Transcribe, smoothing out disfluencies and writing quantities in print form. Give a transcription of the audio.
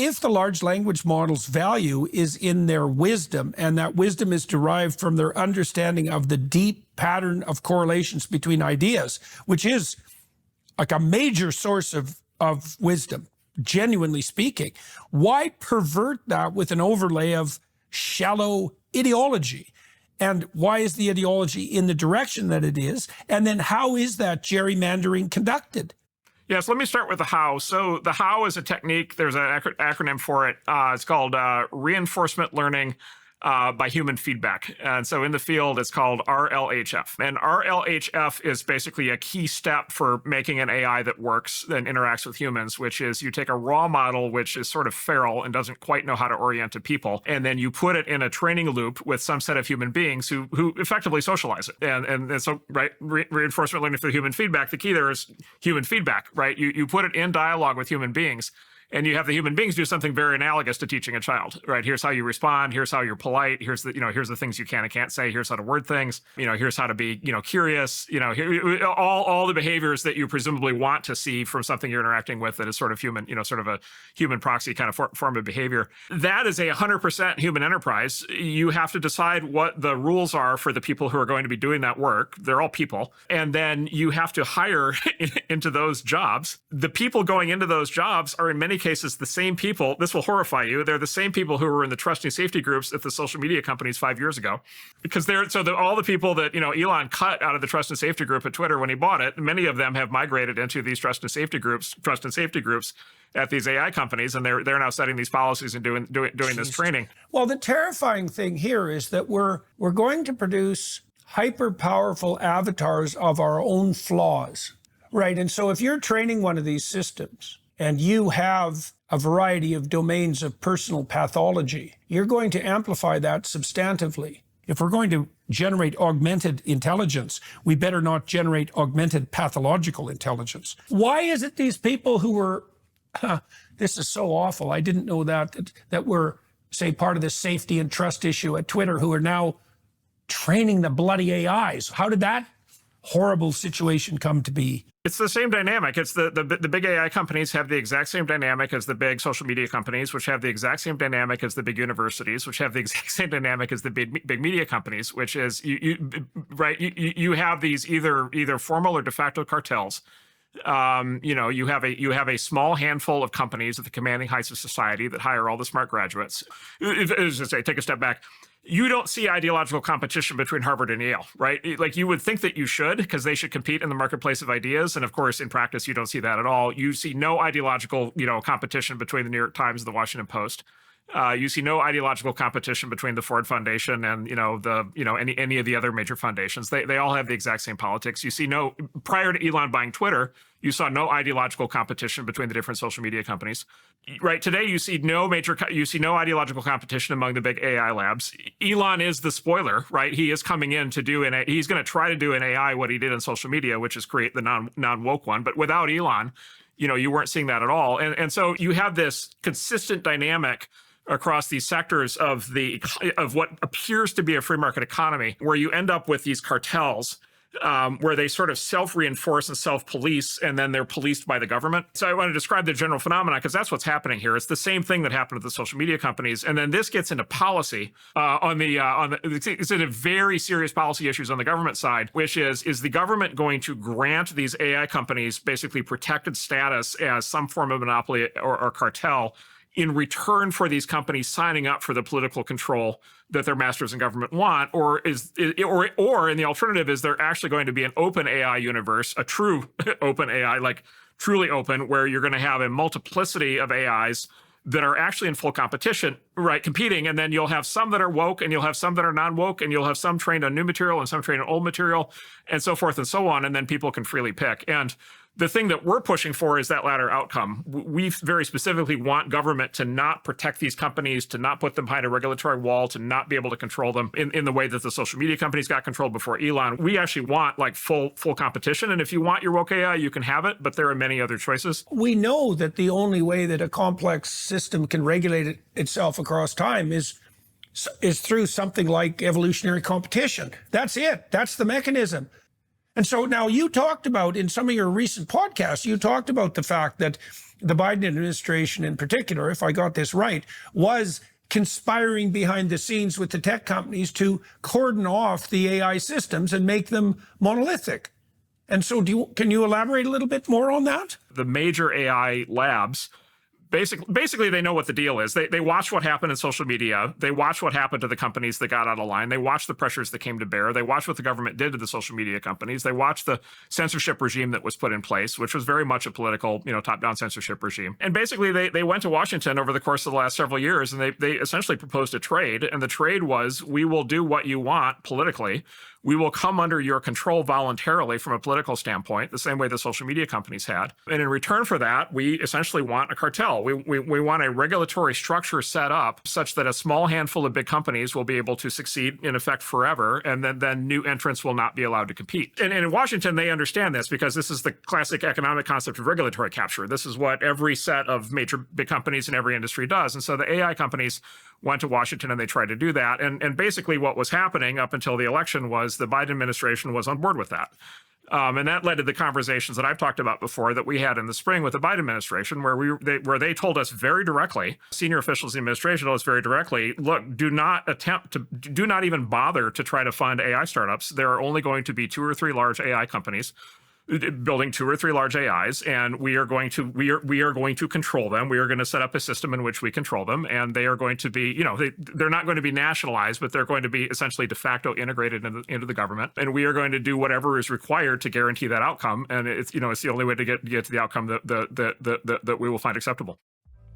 if the large language model's value is in their wisdom, and that wisdom is derived from their understanding of the deep pattern of correlations between ideas, which is like a major source of wisdom, genuinely speaking, why pervert that with an overlay of shallow ideology? And why is the ideology in the direction that it is? And then how is that gerrymandering conducted? Yes, let me start with the how. So the how is a technique. There's an acronym for it. It's called reinforcement learning by human feedback. And so in the field, it's called RLHF. And RLHF is basically a key step for making an AI that works and interacts with humans, which is you take a raw model, which is sort of feral and doesn't quite know how to orient to people, and then you put it in a training loop with some set of human beings who effectively socialize it. And so, right, reinforcement learning through human feedback, the key there is human feedback, right? You put it in dialogue with human beings. And you have the human beings do something very analogous to teaching a child, right? Here's how you respond. Here's how you're polite. Here's the things you can and can't say. Here's how to word things. Here's how to be, curious. Here, all the behaviors that you presumably want to see from something you're interacting with that is sort of human, sort of a human proxy kind of form of behavior. That is a 100% human enterprise. You have to decide what the rules are for the people who are going to be doing that work. They're all people. And then you have to hire into those jobs. The people going into those jobs are in many cases the same people. This will horrify you. They're the same people who were in the trust and safety groups at the social media companies 5 years ago, because all the people that Elon cut out of the trust and safety group at Twitter when he bought it, many of them have migrated into these trust and safety groups at these AI companies, and they're now setting these policies and doing this training. Well, the terrifying thing here is that we're going to produce hyper powerful avatars of our own flaws, right? And so if you're training one of these systems, and you have a variety of domains of personal pathology, you're going to amplify that substantively. If we're going to generate augmented intelligence, we better not generate augmented pathological intelligence. Why is it these people who were, this is so awful, I didn't know that were, say, part of the safety and trust issue at Twitter, who are now training the bloody AIs? How did that horrible situation come to be? It's the same dynamic. It's the big AI companies have the exact same dynamic as the big social media companies, which have the exact same dynamic as the big universities, which have the exact same dynamic as the big media companies, which is you have these either formal or de facto cartels. You have a small handful of companies at the commanding heights of society that hire all the smart graduates. As I say, take a step back. You don't see ideological competition between Harvard and Yale, right? Like, you would think that you should, because they should compete in the marketplace of ideas. And of course, in practice, you don't see that at all. You see no ideological, competition between the New York Times and the Washington Post. You see no ideological competition between the Ford Foundation and any of the other major foundations. They all have the exact same politics. You see prior to Elon buying Twitter, you saw no ideological competition between the different social media companies. Right today, you see no ideological competition among the big AI labs. Elon is the spoiler, right? He is coming in to do he's going to try to do in AI what he did in social media, which is create the non-woke one. But without Elon, you weren't seeing that at all. And so you have this consistent dynamic across these sectors of what appears to be a free market economy, where you end up with these cartels where they sort of self-reinforce and self-police, and then they're policed by the government. So I want to describe the general phenomenon, because that's what's happening here. It's the same thing that happened with the social media companies. And then this gets into policy it's into very serious policy issues on the government side, which is the government going to grant these AI companies basically protected status as some form of monopoly or cartel in return for these companies signing up for the political control that their masters in government want, or in the alternative is there actually going to be an open AI universe, a true open AI, like truly open, where you're going to have a multiplicity of AIs that are actually in full competition, right, competing, and then you'll have some that are woke, and you'll have some that are non-woke, and you'll have some trained on new material and some trained on old material, and so forth and so on, and then people can freely pick. And the thing that we're pushing for is that latter outcome. We very specifically want government to not protect these companies, to not put them behind a regulatory wall, to not be able to control them in the way that the social media companies got controlled before Elon. We actually want like full competition. And if you want your woke AI, you can have it, but there are many other choices. We know that the only way that a complex system can regulate itself across time is through something like evolutionary competition. That's it. That's the mechanism. And so now you talked about in some of your recent podcasts, you talked about the fact that the Biden administration in particular, if I got this right, was conspiring behind the scenes with the tech companies to cordon off the AI systems and make them monolithic. And so can you elaborate a little bit more on that? The major AI labs, basically they know what the deal is. They watch what happened in social media. They watch what happened to the companies that got out of line. They watch the pressures that came to bear. They watch what the government did to the social media companies. They watch the censorship regime that was put in place, which was very much a political, top-down censorship regime. And basically they went to Washington over the course of the last several years, and they essentially proposed a trade. And the trade was, we will do what you want politically. We will come under your control voluntarily from a political standpoint, the same way the social media companies had. And in return for that, we essentially want a cartel. We want a regulatory structure set up such that a small handful of big companies will be able to succeed in effect forever, and then new entrants will not be allowed to compete. And in Washington, they understand this because this is the classic economic concept of regulatory capture. This is what every set of major big companies in every industry does. And so the AI companies went to Washington and they tried to do that. And basically what was happening up until the election was the Biden administration was on board with that. And that led to the conversations that I've talked about before that we had in the spring with the Biden administration, where they told us very directly, senior officials in the administration told us very directly, look, do not even bother to try to fund AI startups. There are only going to be 2 or 3 large AI companies building 2 or 3 large AIs, and we are going to control them. We are going to set up a system in which we control them, and they are going to be, they're not going to be nationalized, but they're going to be essentially de facto integrated into the government, and we are going to do whatever is required to guarantee that outcome. And it's the only way to get to the outcome that we will find acceptable.